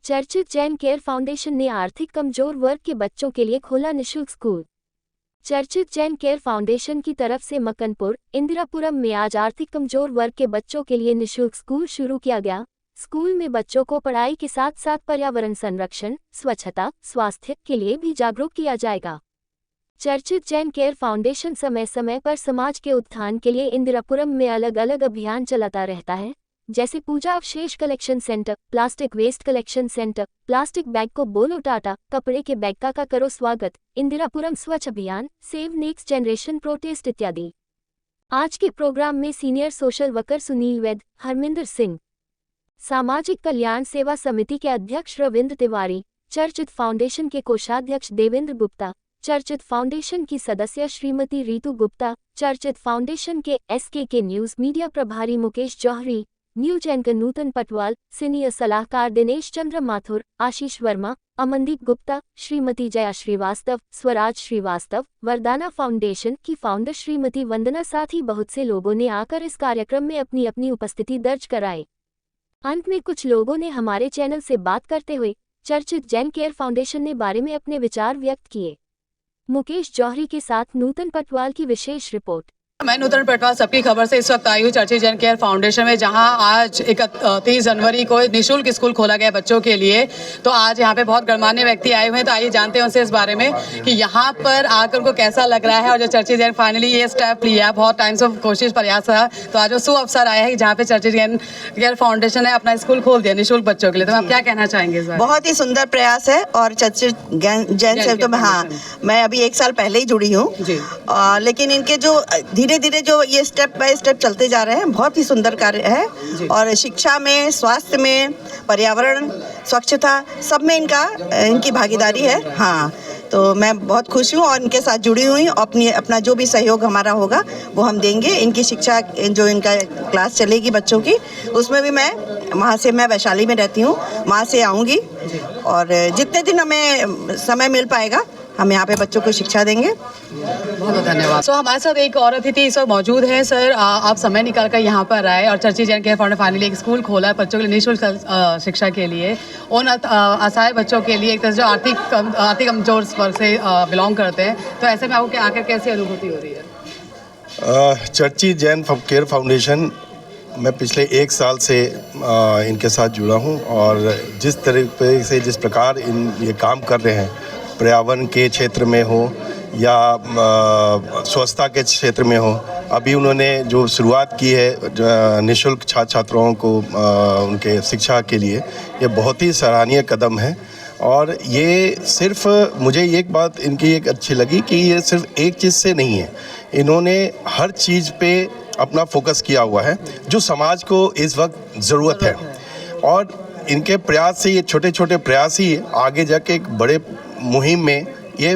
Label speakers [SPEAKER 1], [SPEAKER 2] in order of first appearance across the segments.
[SPEAKER 1] चर्चित Jain care foundation ने आर्थिक कमजोर वर्ग के बच्चों के लिए खोला निःशुल्क स्कूल। चर्चित जैन केयर फाउंडेशन की तरफ से मकनपुर, इंदिरापुरम में आज आर्थिक कमजोर वर्ग के बच्चों के लिए निःशुल्क स्कूल शुरू किया गया। स्कूल में बच्चों को पढ़ाई के साथ साथ पर्यावरण संरक्षण, स्वच्छता, स्वास्थ्य के लिए भी जागरूक किया जाएगा। चर्चित जैन केयर फाउंडेशन समय समय पर समाज के उत्थान के लिए इंदिरापुरम में अलग अलग अभियान चलाता रहता है, जैसे पूजा अवशेष collection center, plastic waste collection center, plastic bag को बोलो टाटा, कपड़े के बैग का करो स्वागत, Indirapuram Swachh Abhiyan, save next generation protest इत्यादि। आज के प्रोग्राम में सीनियर सोशल वर्कर सुनील वैद, हरमिंदर सिंह, सामाजिक कल्याण सेवा समिति के अध्यक्ष रविंद्र तिवारी, चर्चित फाउंडेशन के कोषाध्यक्ष देवेंद्र गुप्ता, चर्चित फाउंडेशन की सदस्य श्रीमती रीतू गुप्ता, चर्चित फाउंडेशन के SKK न्यूज मीडिया प्रभारी मुकेश जौहरी, न्यूज एंकर नूतन पटवाल, सीनियर सलाहकार दिनेश चंद्र माथुर, आशीष वर्मा, अमनदीप गुप्ता, श्रीमती जया श्रीवास्तव, स्वराज श्रीवास्तव, वरदाना फाउंडेशन की फाउंडर श्रीमती वंदना, साथ ही बहुत से लोगों ने आकर इस कार्यक्रम में अपनी अपनी उपस्थिति दर्ज कराई। अंत में कुछ लोगों ने हमारे चैनल से बात करते हुए चर्चित जैन केयर फाउंडेशन ने बारे में अपने विचार व्यक्त किए। मुकेश जौहरी के साथ नूतन पटवाल की विशेष रिपोर्ट।
[SPEAKER 2] मैं नूतन पटवाल सबकी खबर से इस वक्त आई हूँ चर्चित जैन केयर फाउंडेशन में, जहाँ आज 31 जनवरी को निःशुल्क स्कूल खोला गया बच्चों के लिए। तो आज यहाँ पे बहुत गणमान्य व्यक्ति आए हुए हैं, तो आइए जानते हैं उनसे इस बारे में कि यहाँ पर आकर उनको कैसा लग रहा है और जो चर्चित जैन फाइनली ये स्टेप लिया, बहुत टाइम से कोशिश प्रयास रहा, तो आज वो सु अवसर आया है जहाँ पे चर्चित जैन केयर फाउंडेशन ने अपना स्कूल खोल दिया निःशुल्क बच्चों के लिए। तो आप क्या कहना चाहेंगे?
[SPEAKER 3] बहुत ही सुंदर प्रयास है और चर्चित जैन से तो हाँ, मैं अभी 1 साल पहले ही जुड़ी हूँ, लेकिन इनके जो धीरे धीरे जो ये स्टेप बाय स्टेप चलते जा रहे हैं, बहुत ही सुंदर कार्य है। और शिक्षा में, स्वास्थ्य में, पर्यावरण, स्वच्छता, सब में इनकी भागीदारी है। हाँ, तो मैं बहुत खुश हूँ और इनके साथ जुड़ी हुई हूँ। अपना जो भी सहयोग हमारा होगा वो हम देंगे। इनकी शिक्षा, जो इनका क्लास चलेगी बच्चों की, उसमें भी मैं वहाँ से, मैं वैशाली में रहती हूँ, वहाँ से आऊँगी और जितने दिन हमें समय मिल पाएगा हम यहाँ पे बच्चों को शिक्षा देंगे।
[SPEAKER 2] बहुत बहुत धन्यवाद। तो हमारे साथ एक और अतिथि इस वक्त मौजूद है। सर, आप समय निकाल कर यहाँ पर आए और चर्चित जैन केयर फाउंडेशन फाइनली एक स्कूल खोला बच्चों के लिए निःशुल्क शिक्षा के लिए, उन असहाय बच्चों के लिए, एक तरह जो आर्थिक कमजोर वर्ग से बिलोंग करते हैं। तो ऐसे में आपको आकर कैसी अनुभूति हो रही है?
[SPEAKER 4] चर्चित जैन केयर फाउंडेशन, मैं पिछले 1 साल से इनके साथ जुड़ा हूँ और जिस तरीके से, जिस प्रकार ये काम कर रहे हैं, पर्यावरण के क्षेत्र में हो या स्वच्छता के क्षेत्र में हो, अभी उन्होंने जो शुरुआत की है निःशुल्क छात्र छात्राओं को उनके शिक्षा के लिए, ये बहुत ही सराहनीय कदम है। और ये सिर्फ, मुझे एक बात इनकी एक अच्छी लगी कि ये सिर्फ एक चीज़ से नहीं है, इन्होंने हर चीज़ पे अपना फोकस किया हुआ है जो समाज को इस वक्त ज़रूरत है। और इनके प्रयास से, ये छोटे छोटे प्रयास ही आगे जाके एक बड़े मुहिम में ये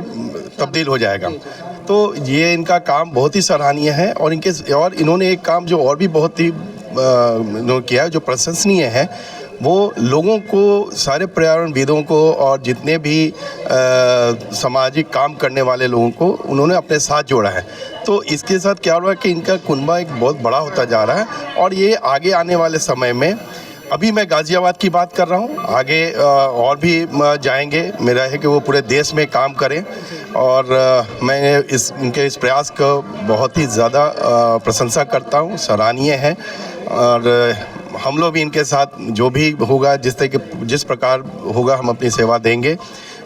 [SPEAKER 4] तब्दील हो जाएगा। तो ये इनका काम बहुत ही सराहनीय है। और इन्होंने एक काम जो और भी बहुत ही इन्होंने किया है, जो प्रशंसनीय है, वो लोगों को, सारे पर्यावरणविदों को और जितने भी सामाजिक काम करने वाले लोगों को उन्होंने अपने साथ जोड़ा है। तो इसके साथ क्या हो रहा है कि इनका कुनबा एक बहुत बड़ा होता जा रहा है और ये आगे आने वाले समय में, अभी मैं गाज़ियाबाद की बात कर रहा हूँ, आगे और भी जाएंगे। मेरा है कि वो पूरे देश में काम करें और मैं इनके इस प्रयास को बहुत ही ज़्यादा प्रशंसा करता हूँ, सराहनीय है। और हम लोग भी इनके साथ जो भी होगा, जिस प्रकार होगा, हम अपनी सेवा देंगे।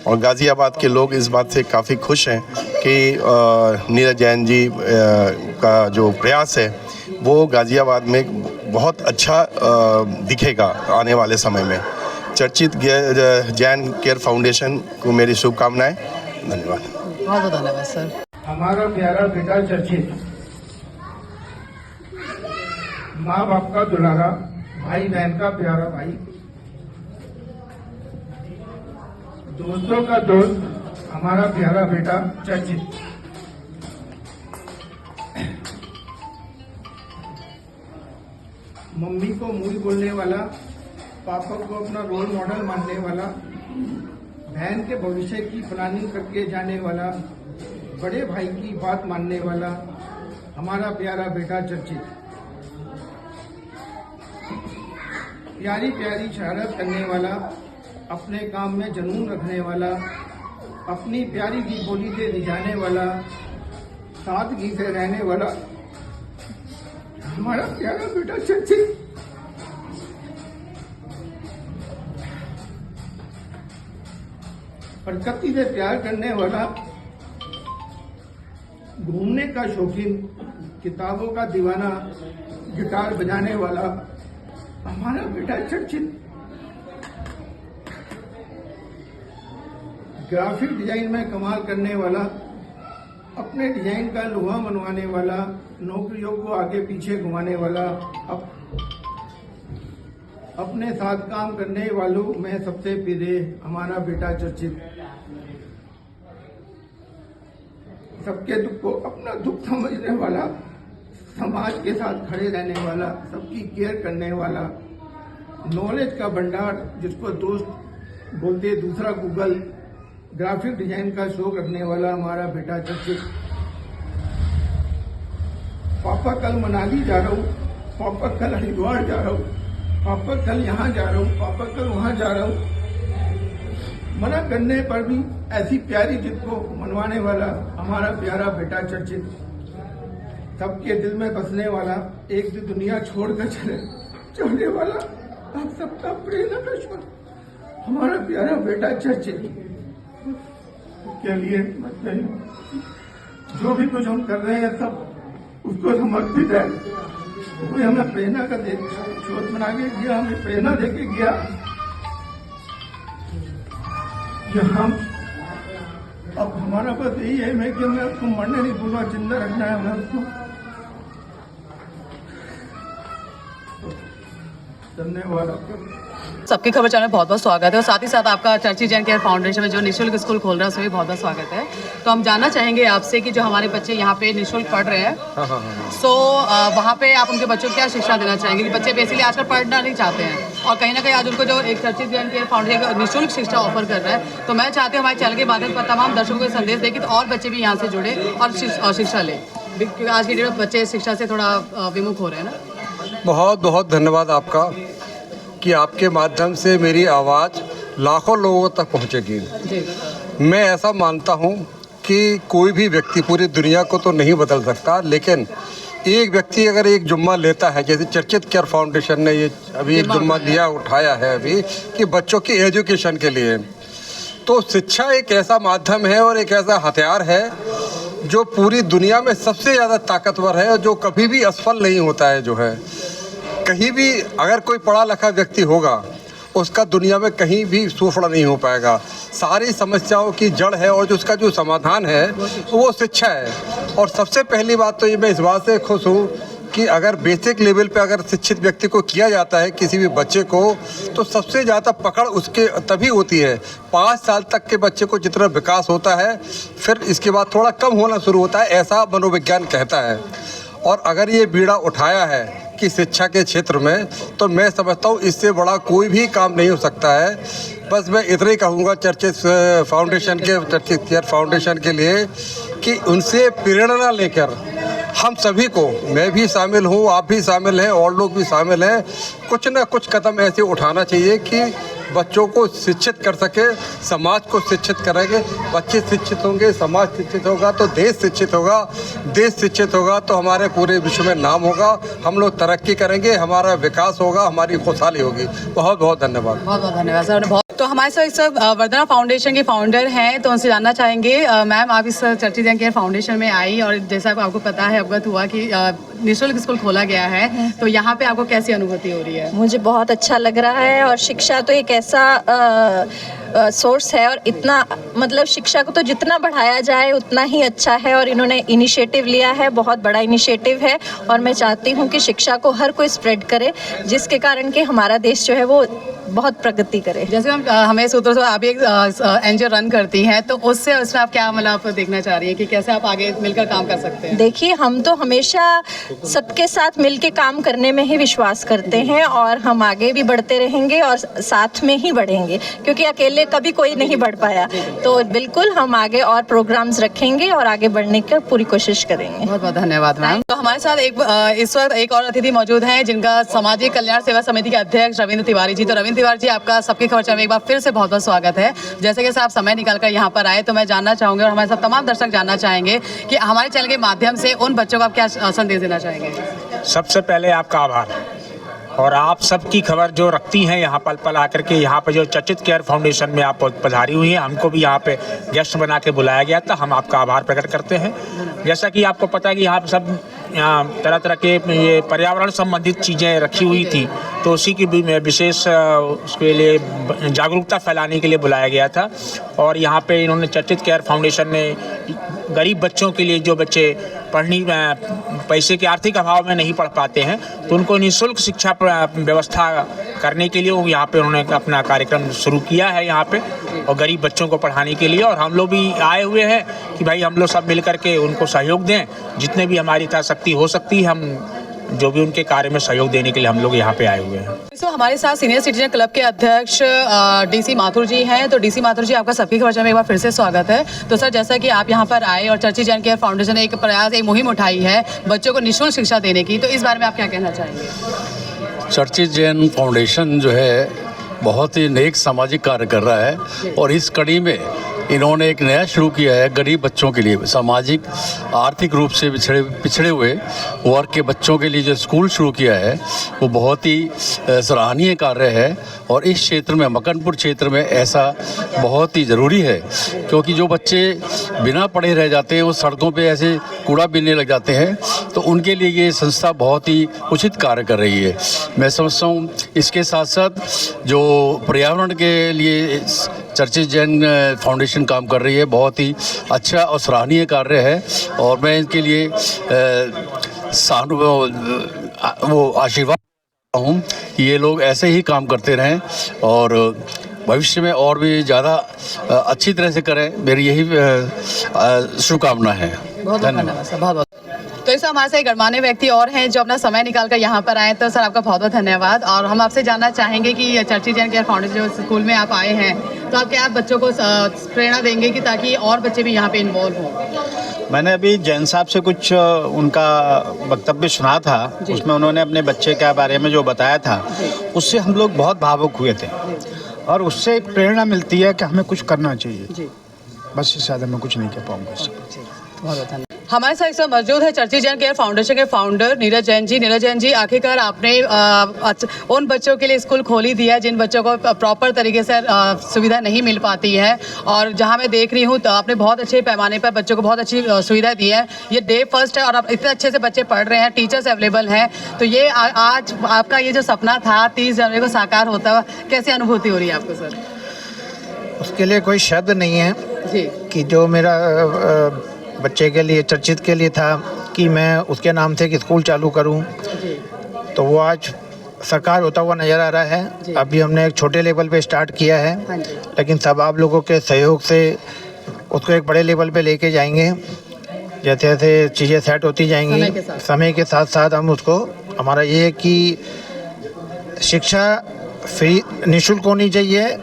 [SPEAKER 4] और गाज़ियाबाद के लोग इस बात से काफ़ी खुश हैं कि नीरज जैन जी का जो प्रयास है वो गाज़ियाबाद में बहुत अच्छा दिखेगा आने वाले समय में। चर्चित जैन केयर फाउंडेशन को मेरी शुभकामनाएं। धन्यवाद।
[SPEAKER 2] बहुत बहुत धन्यवाद सर।
[SPEAKER 5] हमारा प्यारा बेटा चर्चित, माँ बाप का दुलारा, भाई बहन का प्यारा भाई, दोस्तों का दोस्त, हमारा प्यारा बेटा चर्चित। मम्मी को मुंह बोलने वाला, पापा को अपना रोल मॉडल मानने वाला, बहन के भविष्य की प्लानिंग करके जाने वाला, बड़े भाई की बात मानने वाला, हमारा प्यारा बेटा चर्चित। प्यारी प्यारी शरारत करने वाला, अपने काम में जुनून रखने वाला, अपनी प्यारी की बोली से रिझाने वाला, सादगी से रहने वाला हमारा प्यारा बेटा चर्चित। प्रकृति से प्यार करने वाला, घूमने का शौकीन, किताबों का दीवाना, गिटार बजाने वाला हमारा बेटा चर्चित। ग्राफिक डिजाइन में कमाल करने वाला, अपने डिजाइन का लोहा मनवाने वाला, नौकरियों को आगे पीछे घुमाने वाला, अपने साथ काम करने वालों में सबसे पीछे हमारा बेटा चर्चित। सबके दुख को अपना दुख समझने वाला, समाज के साथ खड़े रहने वाला, सबकी केयर करने वाला, नॉलेज का भंडार जिसको दोस्त बोलते दूसरा गूगल, ग्राफिक डिजाइन का शौक रखने वाला हमारा बेटा चर्चित। पापा कल मनाली जा रहा हूँ, पापा कल हरिद्वार जा रहा हूँ, पापा कल यहाँ जा रहा हूँ, पापा कल वहाँ जा रहा हूँ। मना करने पर भी ऐसी प्यारी जिद को मनवाने वाला हमारा प्यारा बेटा चर्चित। सबके दिल में बसने वाला, एक दिन दुनिया छोड़कर चलने वाला, आप सबका प्रेरणा का स्रोत हमारा प्यारा बेटा चर्चित के लिए जो भी कुछ हम कर रहे हैं सब उसको समर्पित है। कोई हमें प्रेरणा का स्रोत बना के गया, हमें प्रेरणा देके गया कि हम अब हमारा बस यही है मैं कि हमें उसको मरने नहीं दूंगा, जिंदा रखना है हमें उसको। धन्यवाद।
[SPEAKER 2] सबकी खबर चैनल में बहुत बहुत स्वागत है और साथ ही साथ आपका चर्चित जैन केयर फाउंडेशन में जो निःशुल्क स्कूल खोल रहा है उसमें भी बहुत बहुत स्वागत है। तो हम जानना चाहेंगे आपसे कि जो हमारे बच्चे यहाँ पे निःशुल्क पढ़ रहे हैं, सो वहाँ पे आप उनके बच्चों को क्या शिक्षा देना चाहेंगे कि बच्चे बेसिकली आजकल पढ़ना नहीं चाहते हैं और कहीं ना कहीं आज उनको जो एक चर्चित जैन केयर फाउंडेशन निःशुल्क शिक्षा ऑफर कर रहा है, तो मैं चाहती हूँ हमारे चैनल के माध्यम पर तमाम दर्शकों को संदेश दें कि तो और बच्चे भी यहाँ से जुड़े और शिक्षा लें, क्योंकि आज की डेट में बच्चे शिक्षा से थोड़ा विमुख हो रहे हैं ना।
[SPEAKER 6] बहुत बहुत धन्यवाद आपका कि आपके माध्यम से मेरी आवाज़ लाखों लोगों तक पहुंचेगी। मैं ऐसा मानता हूं कि कोई भी व्यक्ति पूरी दुनिया को तो नहीं बदल सकता, लेकिन एक व्यक्ति अगर एक जुम्मा लेता है, जैसे चर्चित केयर फाउंडेशन ने ये अभी एक जुम्मा लिया उठाया है अभी कि बच्चों की एजुकेशन के लिए, तो शिक्षा एक ऐसा माध्यम है और एक ऐसा हथियार है जो पूरी दुनिया में सबसे ज़्यादा ताकतवर है और जो कभी भी असफल नहीं होता है। जो है कहीं भी अगर कोई पढ़ा लिखा व्यक्ति होगा उसका दुनिया में कहीं भी सूफड़ा नहीं हो पाएगा। सारी समस्याओं की जड़ है और जो उसका जो समाधान है वो शिक्षा है। और सबसे पहली बात तो ये मैं इस बात से खुश हूँ कि अगर बेसिक लेवल पे अगर शिक्षित व्यक्ति को किया जाता है किसी भी बच्चे को, तो सबसे ज़्यादा पकड़ उसके तभी होती है। 5 साल तक के बच्चे को जितना विकास होता है फिर इसके बाद थोड़ा कम होना शुरू होता है, ऐसा मनोविज्ञान कहता है। और अगर ये बीड़ा उठाया है कि शिक्षा के क्षेत्र में, तो मैं समझता हूँ इससे बड़ा कोई भी काम नहीं हो सकता है। बस मैं इतना ही कहूँगा चर्चित केयर फाउंडेशन के लिए कि उनसे प्रेरणा लेकर हम सभी को, मैं भी शामिल हूँ, आप भी शामिल हैं और लोग भी शामिल हैं, कुछ ना कुछ कदम ऐसे उठाना चाहिए कि बच्चों को शिक्षित कर सके, समाज को शिक्षित करेंगे। बच्चे शिक्षित होंगे, समाज शिक्षित होगा तो देश शिक्षित होगा, देश शिक्षित होगा तो हमारे पूरे विश्व में नाम होगा, हम लोग तरक्की करेंगे, हमारा विकास होगा, हमारी खुशहाली होगी। बहुत बहुत धन्यवाद।
[SPEAKER 2] बहुत बहुत धन्यवाद सर। तो हमारे साथ इस वरदाना फाउंडेशन के फाउंडर हैं, तो उनसे जानना चाहेंगे मैम, आप इस चर्चित जैन केयर फाउंडेशन में आई और जैसा आपको पता है, अवगत हुआ कि निःशुल्क स्कूल खोला गया है, तो यहाँ पे आपको कैसी अनुभूति हो रही है?
[SPEAKER 7] मुझे बहुत अच्छा लग रहा है और शिक्षा तो एक ऐसा सोर्स है और इतना मतलब शिक्षा को तो जितना बढ़ाया जाए उतना ही अच्छा है। और इन्होंने इनिशिएटिव लिया है, बहुत बड़ा इनिशिएटिव है और मैं चाहती हूँ कि शिक्षा को हर कोई स्प्रेड करे, जिसके कारण कि हमारा देश जो है वो बहुत प्रगति करे।
[SPEAKER 2] जैसे हम हमें सूत्रों से आप एक एनजीओ रन करती हैं, तो उससे उसमें आप क्या मतलब आप देखना चाह रही हैं कि कैसे आप आगे मिलकर काम कर सकते हैं?
[SPEAKER 7] देखिए, हम तो हमेशा सबके साथ मिलके काम करने में ही विश्वास करते हैं और हम आगे भी बढ़ते रहेंगे और साथ में ही बढ़ेंगे, क्योंकि अकेले कभी कोई नहीं बढ़ पाया। तो बिल्कुल हम आगे और प्रोग्राम्स रखेंगे और आगे बढ़ने की पूरी कोशिश करेंगे।
[SPEAKER 2] बहुत बहुत धन्यवाद मैम। तो हमारे साथ इस वक्त एक और अतिथि मौजूद हैं जिनका सामाजिक कल्याण सेवा समिति के अध्यक्ष रविंद्र तिवारी जी। तो रविंद्र तिवारी जी, आपका सबकी खबर चैनल में एक बार फिर से बहुत बहुत स्वागत है। जैसे कि आप समय निकाल कर यहाँ पर आए, तो मैं जानना चाहूँगी और हमारे सब तमाम दर्शक जानना चाहेंगे कि हमारे चैनल के माध्यम से उन बच्चों को आप क्या संदेश देना चाहेंगे?
[SPEAKER 8] सबसे पहले आपका आभार, और आप सबकी खबर जो रखती हैं यहाँ पल पल आकर के यहाँ पर जो चर्चित केयर फाउंडेशन में आप पधारी हुई हैं, हमको भी यहाँ पे गेस्ट बना के बुलाया गया था, हम आपका आभार प्रकट करते हैं। जैसा कि आपको पता है कि यहाँ पे सब तरह तरह के ये पर्यावरण संबंधित चीज़ें रखी हुई थी, तो उसी की भी विशेष उसके लिए जागरूकता फैलाने के लिए बुलाया गया था। और यहाँ पे इन्होंने चर्चित केयर फाउंडेशन ने गरीब बच्चों के लिए, जो बच्चे पढ़ने पैसे के आर्थिक अभाव में नहीं पढ़ पाते हैं, तो उनको निःशुल्क शिक्षा व्यवस्था करने के लिए वो यहाँ पे उन्होंने अपना कार्यक्रम शुरू किया है यहाँ पे, और गरीब बच्चों को पढ़ाने के लिए। और हम लोग भी आए हुए हैं कि भाई हम लोग सब मिल करके उनको सहयोग दें, जितने भी हमारी यथाशक्ति हो सकती है, हम जो भी उनके कार्य में सहयोग देने के लिए हम लोग यहाँ पे आए हुए हैं।
[SPEAKER 2] तो हमारे साथ सीनियर सिटीजन क्लब के अध्यक्ष डीसी माथुर जी हैं। तो डीसी माथुर जी, आपका सबकी खबर में एक बार फिर से स्वागत है। तो सर, जैसा कि आप यहाँ पर आए और चर्चित जैन केयर फाउंडेशन ने एक मुहिम उठाई है बच्चों को निःशुल्क शिक्षा देने की, तो इस बारे में आप क्या कहना चाहेंगे?
[SPEAKER 9] चर्चित जैन फाउंडेशन जो है बहुत ही नेक सामाजिक कार्य कर रहा है, और इस कड़ी में इन्होंने एक नया शुरू किया है गरीब बच्चों के लिए, सामाजिक आर्थिक रूप से पिछड़े हुए वर्ग के बच्चों के लिए जो स्कूल शुरू किया है, वो बहुत ही सराहनीय कार्य है। और इस क्षेत्र में, मकनपुर क्षेत्र में ऐसा बहुत ही ज़रूरी है, क्योंकि जो बच्चे बिना पढ़े रह जाते हैं, वो सड़कों पे ऐसे कूड़ा बीनने लग जाते हैं, तो उनके लिए ये संस्था बहुत ही उचित कार्य कर रही है। मैं समझता हूँ इसके साथ साथ जो पर्यावरण के लिए चर्चित जैन फाउंडेशन काम कर रही है, बहुत ही अच्छा और सराहनीय कार्य है, और मैं इनके लिए वो आशीर्वाद हूँ कि ये लोग ऐसे ही काम करते रहें और भविष्य में और भी ज़्यादा अच्छी तरह से करें, मेरी यही शुभकामना है।
[SPEAKER 2] बहुत धन्यवाद। तो इस हमारे से गणमान्य व्यक्ति और हैं जो अपना समय निकाल कर यहाँ पर आए, तो सर आपका बहुत बहुत धन्यवाद। और हम आपसे जानना चाहेंगे कि चर्चित जैन केयर फाउंडेशन जो स्कूल में आप आए हैं, तो आप क्या बच्चों को प्रेरणा देंगे कि ताकि और बच्चे भी यहाँ पे इन्वॉल्व हों?
[SPEAKER 10] मैंने अभी जैन साहब से कुछ उनका वक्तव्य सुना था, उसमें उन्होंने अपने बच्चे के बारे में जो बताया था, उससे हम लोग बहुत भावुक हुए थे, और उससे एक प्रेरणा मिलती है कि हमें कुछ करना चाहिए। बस इससे ज़्यादा मैं कुछ नहीं कह पाऊँगा।
[SPEAKER 2] हमारे साथ इस मौजूद है चर्चित जैन केयर फाउंडेशन के फाउंडर नीरज जैन जी। नीरज जैन जी, आखिरकार आपने उन बच्चों के लिए स्कूल खोली दिया जिन बच्चों को प्रॉपर तरीके से सुविधा नहीं मिल पाती है, और जहां मैं देख रही हूं तो आपने बहुत अच्छे पैमाने पर बच्चों को बहुत अच्छी सुविधा दी है। ये डे फर्स्ट है और आप इतने अच्छे से बच्चे पढ़ रहे हैं, टीचर्स अवेलेबल हैं, तो ये आज आपका ये जो सपना था 30 जनवरी को साकार होता हुआ, कैसी अनुभूति हो रही है आपको सर?
[SPEAKER 5] उसके लिए कोई शब्द नहीं है
[SPEAKER 2] जी
[SPEAKER 5] कि जो मेरा बच्चे के लिए, चर्चित के लिए था कि मैं उसके नाम से एक स्कूल चालू करूं, तो वो आज साकार होता हुआ नज़र आ रहा है। अभी हमने एक छोटे लेवल पे स्टार्ट किया है, लेकिन सब आप लोगों के सहयोग से उसको एक बड़े लेवल पे लेके जाएंगे। जैसे जैसे चीज़ें सेट होती जाएंगी, समय के साथ साथ हम उसको, हमारा ये है कि शिक्षा फ्री निःशुल्क होनी चाहिए,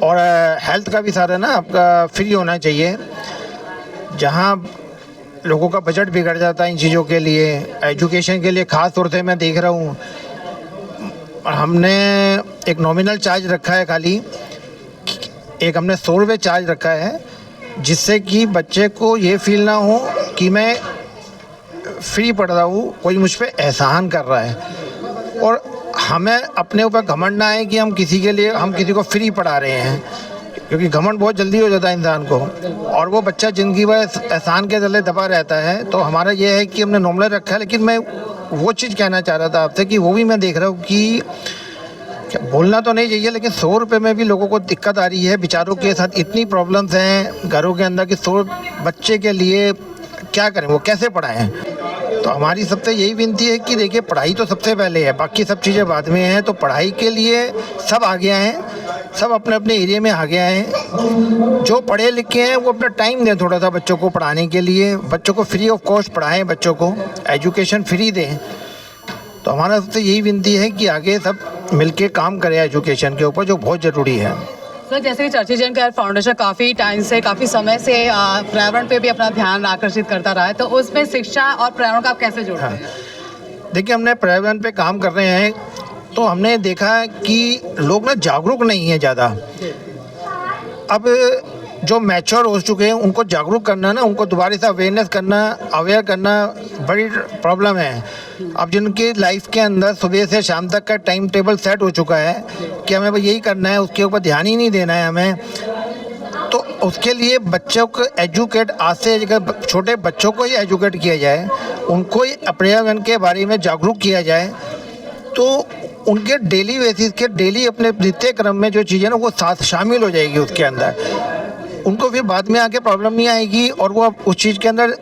[SPEAKER 5] और हेल्थ का भी सारा ना आपका फ्री होना चाहिए। जहाँ लोगों का बजट बिगड़ जाता है इन चीज़ों के लिए, एजुकेशन के लिए ख़ास तौर से मैं देख रहा हूँ, हमने एक नॉमिनल चार्ज रखा है, खाली एक हमने 100 रुपये चार्ज रखा है, जिससे कि बच्चे को ये फील ना हो कि मैं फ्री पढ़ रहा हूँ, कोई मुझ पर एहसान कर रहा है। और हमें अपने ऊपर घमंड ना है कि हम किसी के लिए, हम किसी को फ्री पढ़ा रहे हैं, क्योंकि घमंड बहुत जल्दी हो जाता है इंसान को, और वो बच्चा ज़िंदगी भर एहसान के तले दबा रहता है। तो हमारा ये है कि हमने नॉमिनल रखा है, लेकिन मैं वो चीज़ कहना चाह रहा था आपसे कि वो भी मैं देख रहा हूँ कि बोलना तो नहीं चाहिए, लेकिन 100 रुपये में भी लोगों को दिक्कत आ रही है। बेचारों के साथ इतनी प्रॉब्लम्स हैं घरों के अंदर कि 100 बच्चे के लिए क्या करें, वो कैसे पढ़ाएं। तो हमारी सबसे यही विनती है कि देखिए, पढ़ाई तो सबसे पहले है, बाकी सब चीज़ें बाद में हैं। तो पढ़ाई के लिए सब आगे आए हैं, सब अपने अपने एरिया में आगे आए हैं। जो पढ़े लिखे हैं वो अपना टाइम दें थोड़ा सा बच्चों को पढ़ाने के लिए, बच्चों को फ्री ऑफ कॉस्ट पढ़ाएं, बच्चों को एजुकेशन फ्री दें। तो हमारा सबसे यही विनती है कि आगे सब मिलके काम करें एजुकेशन के ऊपर, जो बहुत ज़रूरी है।
[SPEAKER 2] सर, जैसे कि चर्चित जैन केयर फाउंडेशन काफ़ी टाइम से, काफ़ी समय से पर्यावरण पे भी अपना ध्यान आकर्षित करता रहा है, तो उसमें शिक्षा और पर्यावरण का आप कैसे जोड़ते हैं?
[SPEAKER 5] देखिए, हमने पर्यावरण पे काम कर रहे हैं तो हमने देखा कि लोग ना जागरूक नहीं है ज़्यादा। अब जो मैच्योर हो चुके हैं उनको जागरूक करना ना, उनको दोबारा से अवेयरनेस करना, अवेयर करना बड़ी प्रॉब्लम है। अब जिनकी लाइफ के अंदर सुबह से शाम तक का टाइम टेबल सेट हो चुका है कि हमें बस यही करना है, उसके ऊपर ध्यान ही नहीं देना है हमें, तो उसके लिए बच्चों को एजुकेट, आज से छोटे बच्चों को ही एजुकेट किया जाए, उनको ही पर्यावरण के बारे में जागरूक किया जाए, तो उनके डेली बेसिस के डेली अपने नित्य क्रम में जो चीज़ें ना वो साथ शामिल हो जाएगी उसके अंदर। उनको फिर बाद में आके प्रॉब्लम नहीं आएगी और वो उस चीज़ के अंदर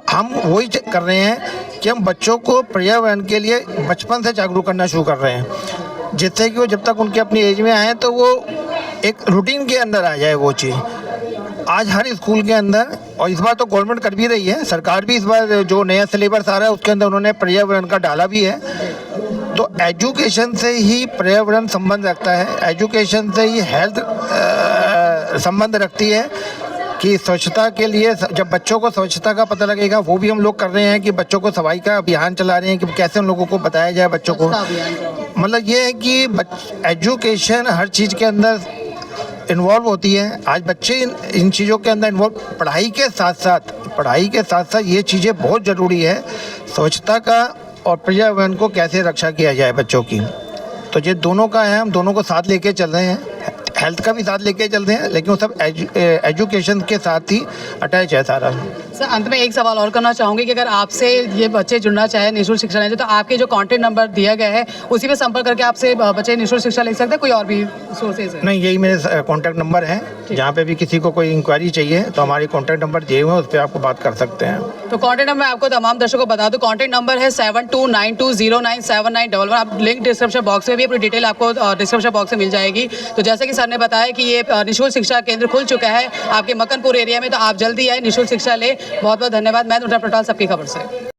[SPEAKER 5] हम वही कर रहे हैं कि हम बच्चों को पर्यावरण के लिए बचपन से जागरूक करना शुरू कर रहे हैं, जिससे कि वो जब तक उनके अपनी एज में आए तो वो एक रूटीन के अंदर आ जाए वो चीज़। आज हर स्कूल के अंदर, और इस बार तो गवर्नमेंट कर भी रही है, सरकार भी इस बार जो नया सिलेबस आ रहा है उसके अंदर उन्होंने पर्यावरण का डाला भी है। तो एजुकेशन से ही पर्यावरण संबंध रखता है, एजुकेशन से ही हेल्थ संबंध रखती है कि स्वच्छता के लिए जब बच्चों को स्वच्छता का पता लगेगा, वो भी हम लोग कर रहे हैं कि बच्चों को सफाई का अभियान चला रहे हैं कि कैसे उन लोगों को बताया जाए बच्चों को। मतलब ये है कि एजुकेशन हर चीज़ के अंदर इन्वॉल्व होती है। आज बच्चे इन चीज़ों के अंदर इन्वॉल्व, पढ़ाई के साथ साथ ये चीज़ें बहुत ज़रूरी है, स्वच्छता का और पर्यावरण को कैसे रक्षा किया जाए बच्चों की। तो ये दोनों का है, हम दोनों को साथ लेके चल रहे हैं, हेल्थ का भी साथ लेके चल रहे हैं, लेकिन वो सब एजुकेशन के साथ ही अटैच है सारा।
[SPEAKER 2] सर अंत में एक सवाल और करना चाहूँगी कि अगर आपसे ये बच्चे जुड़ना चाहे, निःशुल्क शिक्षा लेना चाहे, तो आपके जो कॉन्टैक्ट नंबर दिया गया है उसी पे संपर्क करके आपसे बच्चे निःशुल्क शिक्षा ले सकते हैं, कोई और भी सोर्सेज है?
[SPEAKER 5] नहीं, यही मेरे कॉन्टैक्ट नंबर है। जहाँ पे भी किसी को कोई इंक्वायरी चाहिए तो हमारी कॉन्टैक्ट नंबर दिए हुए हैं, उस पर आपको बात कर सकते हैं।
[SPEAKER 2] तो कॉन्टैक्ट नंबर आपको तमाम दर्शकों को बता दूं, कॉन्टैक्ट नंबर है 7292097911। लिंक डिस्क्रिप्शन बॉक्स में भी अपनी डिटेल आपको डिस्क्रिप्शन बॉक्स में मिल जाएगी। तो जैसे कि सर ने बताया कि ये निःशुल्क शिक्षा केंद्र खुल चुका है आपके मकनपुर एरिया में, तो आप जल्दी आए, निःशुल्क शिक्षा ले। बहुत बहुत धन्यवाद। मैं उल्टा पटाल, सबकी खबर से।